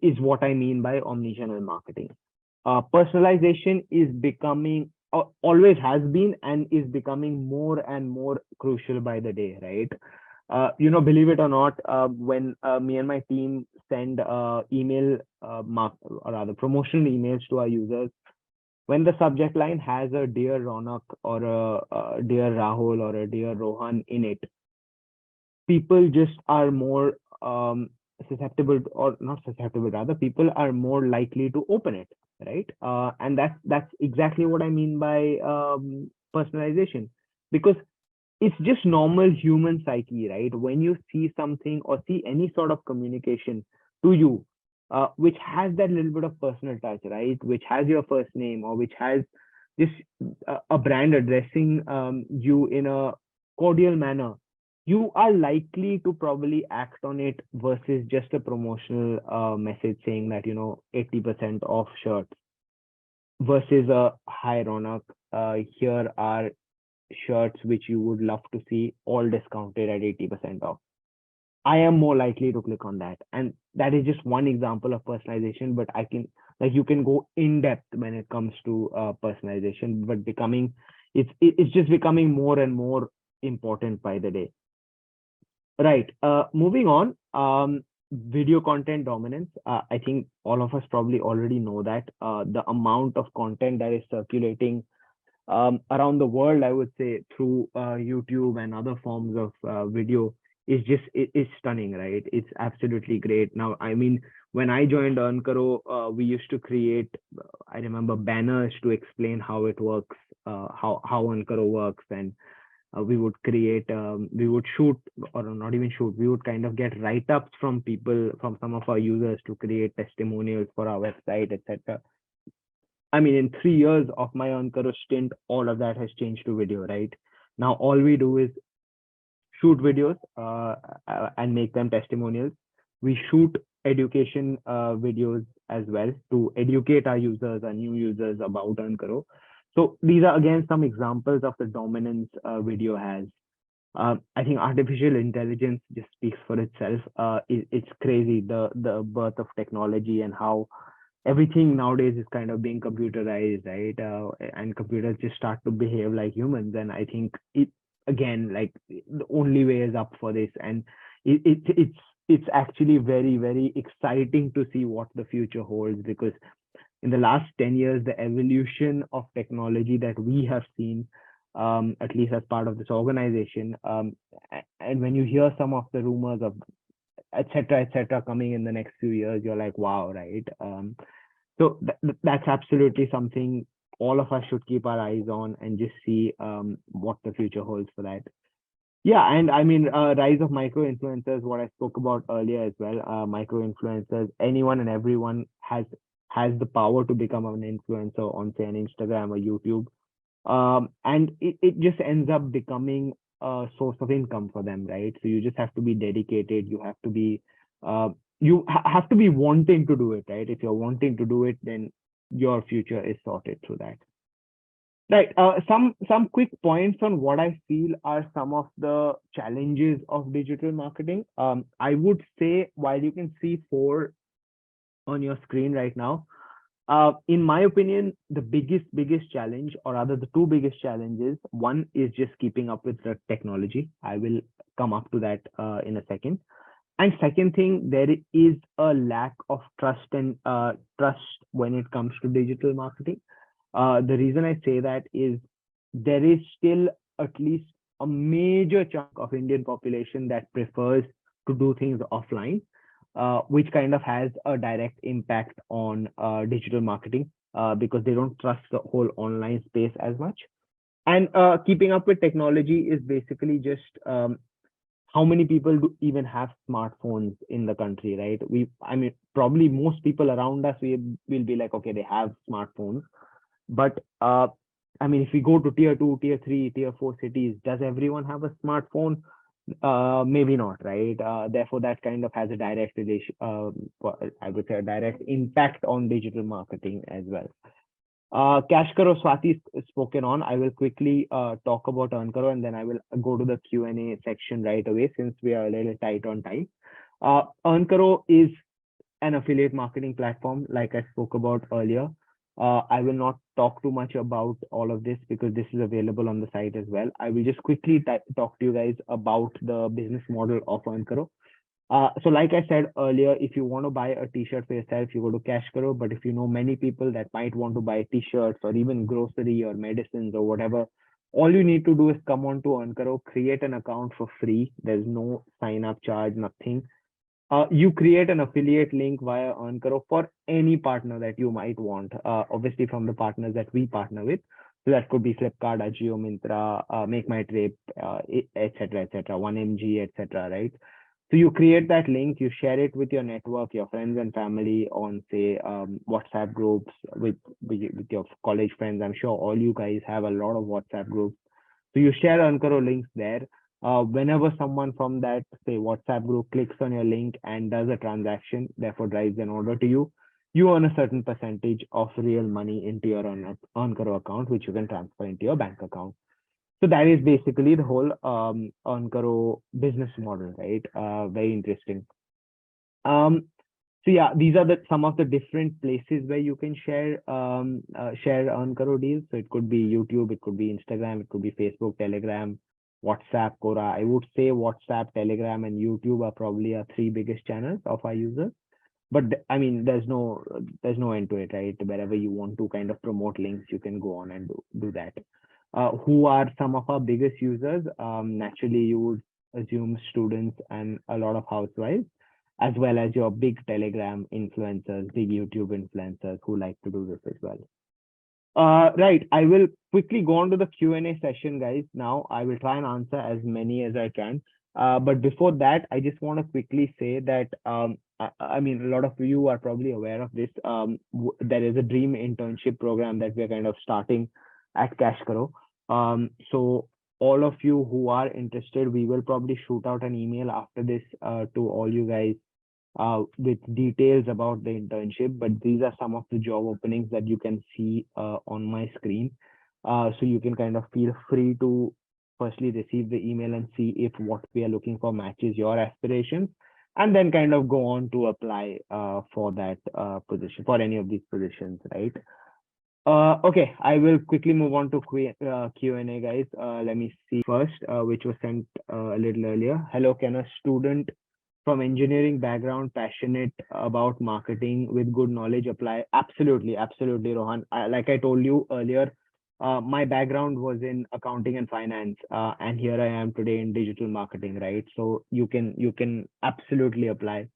is what I mean by omni-channel marketing. Personalization is becoming, always has been, and is becoming more and more crucial by the day, right? Believe it or not, when me and my team send email or rather promotional emails to our users, when the subject line has a dear Raunak or a dear Rahul or a dear Rohan in it, people just are more susceptible, or not susceptible, rather people are more likely to open it, right? And that's exactly what I mean by personalization, because it's just normal human psyche, right? When you see something or see any sort of communication to you, which has that little bit of personal touch, right? Which has your first name, or which has just a brand addressing you in a cordial manner, you are likely to probably act on it versus just a promotional message saying that, 80% off shirts versus a hi Raunak, here are shirts which you would love to see all discounted at 80% off. I am more likely to click on that. And that is just one example of personalization, but you can go in depth when it comes to personalization, but it's just becoming more and more important by the day. Right. Moving on, video content dominance. I think all of us probably already know that the amount of content that is circulating around the world, I would say, through YouTube and other forms of video is stunning, right? It's absolutely great. Now, I mean, when I joined EarnKaro, we used to create, I remember, banners to explain how it works, how EarnKaro works, and we would create, we would shoot, or not even shoot, we would kind of get write-ups from people, from some of our users to create testimonials for our website, etc. I mean, in 3 years of my EarnKaro stint, all of that has changed to video, right? Now, all we do is shoot videos and make them testimonials. We shoot education videos as well to educate our users, our new users about EarnKaro. So these are again some examples of the dominance video has. I think artificial intelligence just speaks for itself. It's crazy the birth of technology and how everything nowadays is kind of being computerized, right? And computers just start to behave like humans. And I think it again, like the only way is up for this. And it's actually very, very exciting to see what the future holds, because in the last 10 years, the evolution of technology that we have seen, at least as part of this organization, and when you hear some of the rumors of et cetera, coming in the next few years, you're like, wow, right? So that's absolutely something all of us should keep our eyes on and just see what the future holds for that. Yeah, and I mean, rise of micro influencers, what I spoke about earlier as well. Micro influencers, anyone and everyone has the power to become an influencer on, say, an Instagram or YouTube. And it just ends up becoming a source of income for them, right? So you just have to be dedicated. You have to be have to be wanting to do it, right? If you're wanting to do it, then your future is sorted through that. Right. Some quick points on what I feel are some of the challenges of digital marketing. I would say, while you can see 4 on your screen right now, in my opinion, the biggest challenge, or rather the 2 biggest challenges, one is just keeping up with the technology. I will come up to that in a second. And second thing, there is a lack of trust and trust when it comes to digital marketing. The reason I say that is there is still at least a major chunk of Indian population that prefers to do things offline, which kind of has a direct impact on digital marketing because they don't trust the whole online space as much. And keeping up with technology is basically just how many people do even have smartphones in the country, right? I mean, probably most people around us, will be like, okay, they have smartphones. But I mean, if we go to tier 2, tier 3, tier 4 cities, does everyone have a smartphone? Maybe not, right? Therefore, that kind of has a direct relation, I would say a direct impact on digital marketing as well. CashKaro, Swati spoken on. I will quickly talk about EarnKaro, and then I will go to the Q&A section right away since we are a little tight on time. EarnKaro is an affiliate marketing platform, like I spoke about earlier. I will not talk too much about all of this because this is available on the site as well. I will just quickly talk to you guys about the business model of EarnKaro. So like I said earlier, if you want to buy a t-shirt for yourself, you go to CashKaro. But if you know many people that might want to buy t-shirts or even grocery or medicines or whatever, all you need to do is come on to EarnKaro, create an account for free. There's no sign up charge, nothing. You create an affiliate link via EarnKaro for any partner that you might want, obviously from the partners that we partner with. So that could be Flipkart, Ajio, Myntra, Make My Trip, etc., 1MG, etc., right? So you create that link, you share it with your network, your friends and family on, say, WhatsApp groups with your college friends. I'm sure all you guys have a lot of WhatsApp groups. So you share EarnKaro links there. Whenever someone from that, say, WhatsApp group clicks on your link and does a transaction, therefore drives an order to you, you earn a certain percentage of real money into your EarnKaro account, which you can transfer into your bank account. So that is basically the whole EarnKaro business model, right? Very interesting. So yeah, these are some of the different places where you can share EarnKaro deals. So it could be YouTube, it could be Instagram, it could be Facebook, Telegram, WhatsApp, Quora. I would say WhatsApp, Telegram, and YouTube are probably our 3 biggest channels of our users. But I mean, there's no end to it, right? Wherever you want to kind of promote links, you can go on and do that. Who are some of our biggest users? Naturally, you would assume students and a lot of housewives, as well as your big Telegram influencers, big YouTube influencers who like to do this as well. Right, I will quickly go on to the Q&A session, guys. Now, I will try and answer as many as I can. But before that, I just want to quickly say that, I mean, a lot of you are probably aware of this. There is a dream internship program that we're kind of starting at CashKaro. So all of you who are interested, we will probably shoot out an email after this to all you guys with details about the internship, but these are some of the job openings that you can see on my screen. So you can kind of feel free to firstly receive the email and see if what we are looking for matches your aspirations, and then kind of go on to apply for that position, for any of these positions, right? Okay, I will quickly move on to Q&A, guys. Let me see first, which was sent a little earlier. Hello, can a student from engineering background, passionate about marketing with good knowledge apply? Absolutely, absolutely, Rohan. Like I told you earlier, my background was in accounting and finance, and here I am today in digital marketing, right? So you can absolutely apply.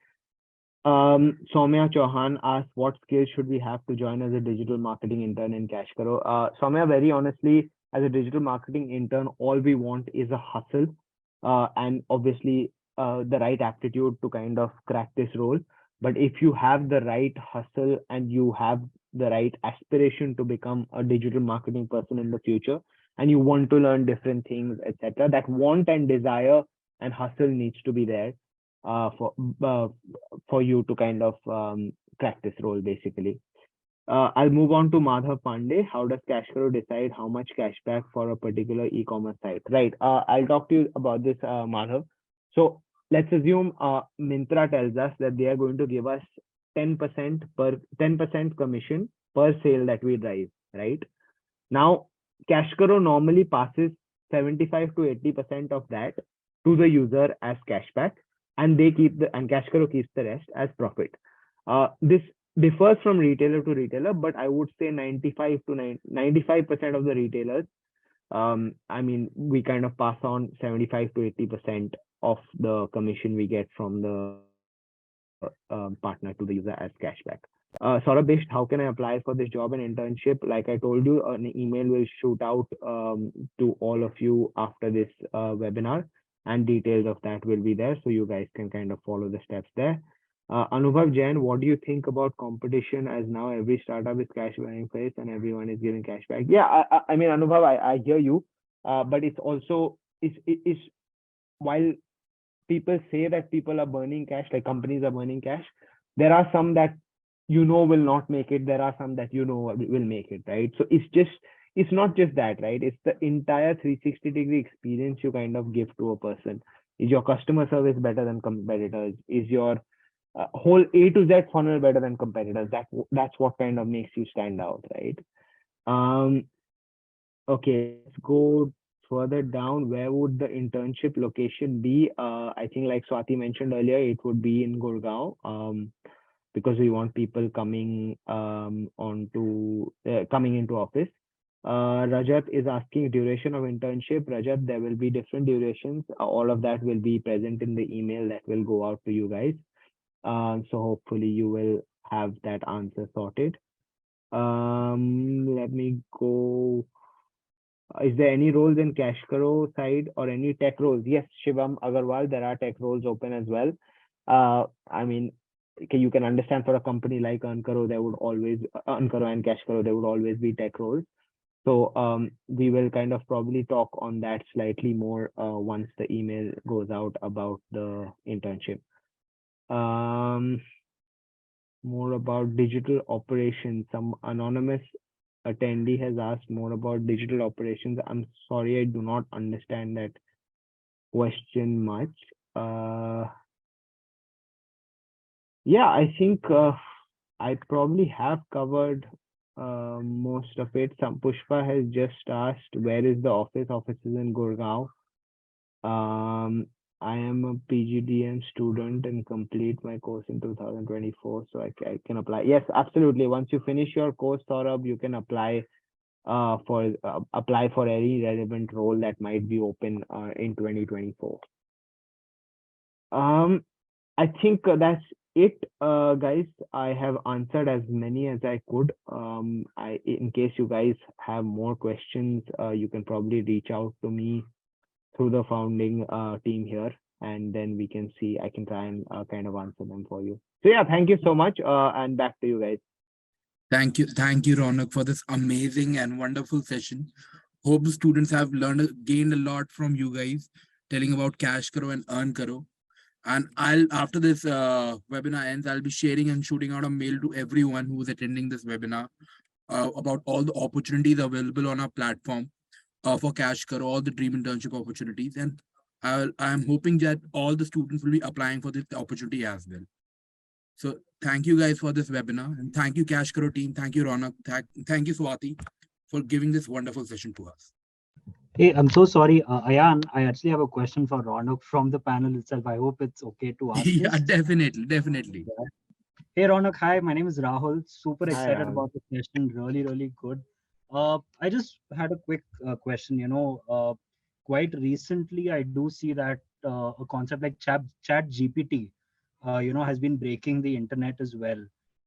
Soumya Chauhan asked, what skills should we have to join as a digital marketing intern in CashKaro? Soumya, very honestly, as a digital marketing intern, all we want is a hustle, and obviously the right aptitude to kind of crack this role. But if you have the right hustle and you have the right aspiration to become a digital marketing person in the future, and you want to learn different things, etc., that want and desire and hustle needs to be there for you to kind of crack this role, basically. I'll move on to Madhav Pandey. How does CashKaro decide how much cashback for a particular e-commerce site? Right. I'll talk to you about this, Madhav. So let's assume Myntra tells us that they are going to give us 10% commission per sale that we drive, right? Now, CashKaro normally passes 75 to 80% of that to the user as cashback, and CashKaro keeps the rest as profit. This differs from retailer to retailer, but I would say 95% of the retailers, I mean, we kind of pass on 75 to 80% of the commission we get from the partner to the user as cashback. Saurabh Bisht, how can I apply for this job and internship? Like I told you, an email will shoot out to all of you after this webinar, and details of that will be there, so you guys can kind of follow the steps there. Anubhav Jain, what do you think about competition, as now every startup is cash buying face and everyone is giving cash back? Yeah, I mean, Anubhav, I hear you, but it's also, it's while people say that people are burning cash, like companies are burning cash, there are some that will not make it. There are some that will make it, right? So it's not just that, right? It's the entire 360-degree experience you kind of give to a person. Is your customer service better than competitors? Is your whole A to Z funnel better than competitors? That's what kind of makes you stand out, right? Okay, let's go further down. Where would the internship location be? I think, like Swati mentioned earlier, it would be in Gurgaon, because we want people coming into office. Rajat is asking duration of internship. Rajat, there will be different durations. All of that will be present in the email that will go out to you guys. So hopefully you will have that answer sorted. Let me go. Is there any roles in CashKaro side or any tech roles? Yes, Shivam Agarwal, there are tech roles open as well. I mean, you can understand, for a company like EarnKaro, there would always, EarnKaro and CashKaro, there would always be tech roles. So we will kind of probably talk on that slightly more once the email goes out about the internship. More about digital operations. Some anonymous attendee has asked more about digital operations. I'm sorry, I do not understand that question much. Yeah, I think I probably have covered most of it. Some Pushpa has just asked, where is the office? Office is in Gurgaon. I am a PGDM student and complete my course in 2024, so I can apply. Yes, absolutely. Once you finish your course, Saurabh, you can apply for any relevant role that might be open in 2024. I think that's it, guys. I have answered as many as I could. In case you guys have more questions, you can probably reach out to me through the founding team here, and then we can see, I can try and kind of answer them for you. So yeah, thank you so much, and back to you guys.
Thank you, Raunak, for this amazing and wonderful session. Hope the students have gained a lot from you guys, telling about CashKaro and EarnKaro. And I'll, after this webinar ends, I'll be sharing and shooting out a mail to everyone who is attending this webinar about all the opportunities available on our platform for CashKaro, all the dream internship opportunities. And I'm hoping that all the students will be applying for this opportunity as well. So thank you guys for this webinar, and thank you CashKaro team. Thank you Raunak. Thank you Swati for giving this wonderful session to us.
Hey, I'm so sorry, Ayan. I actually have a question for Raunak from the panel itself. I hope it's okay to ask
Yeah,
this.
definitely.
Hey, Raunak. Hi, my name is Rahul. Super
Hi,
excited
Rahul.
about the session. Really good. I just had a quick question. Quite recently, I do see that a concept like Chat GPT, has been breaking the internet as well.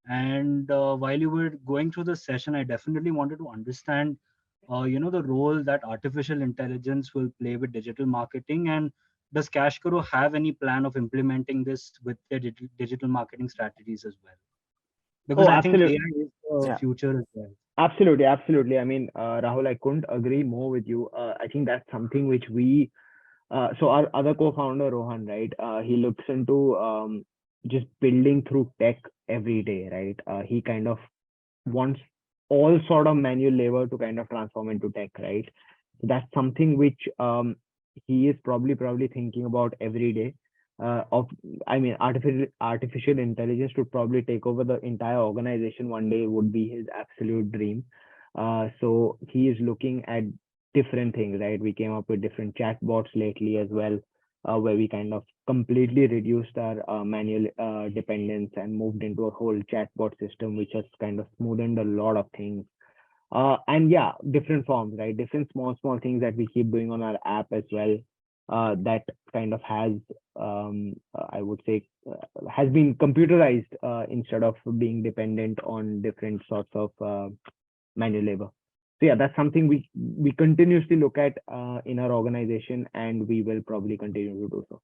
And while you were going through the session, I definitely wanted to understand, the role that artificial intelligence will play with digital marketing, and does CashKaro have any plan of implementing this with their digital marketing strategies as well? Because
Oh,
I think
absolutely.
AI is the
Yeah.
future as well.
Absolutely. I mean, Rahul, I couldn't agree more with you. I think that's something which we, so our other co-founder, Rohan, right? He looks into just building through tech every day, right? He kind of wants all sort of manual labor to kind of transform into tech, right? So that's something which he is probably thinking about every day. I mean, artificial intelligence to probably take over the entire organization one day would be his absolute dream. So he is looking at different things, right? We came up with different chatbots lately as well, where we kind of completely reduced our manual dependence and moved into a whole chatbot system, which has kind of smoothened a lot of things. And yeah, different forms, right? Different small things that we keep doing on our app as well. That kind of has, I would say, has been computerized instead of being dependent on different sorts of manual labor. So yeah, that's something we continuously look at in our organization, and we will probably continue to do so.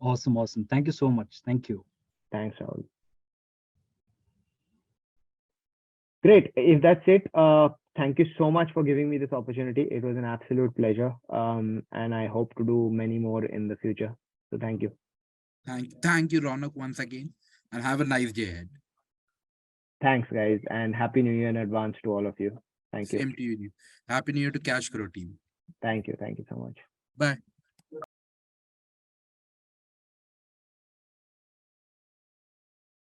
Awesome. Thank you so much. Thank you.
Thanks, Rahul. Great. If that's it, thank you so much for giving me this opportunity. It was an absolute pleasure. And I hope to do many more in the future. So thank you.
Thank you, Raunak, once again, and have a nice day ahead.
Thanks, guys, and Happy New Year in advance to all of you. Thank you.
Same to you. Happy New Year to CashKaro team.
Thank you so much.
Bye.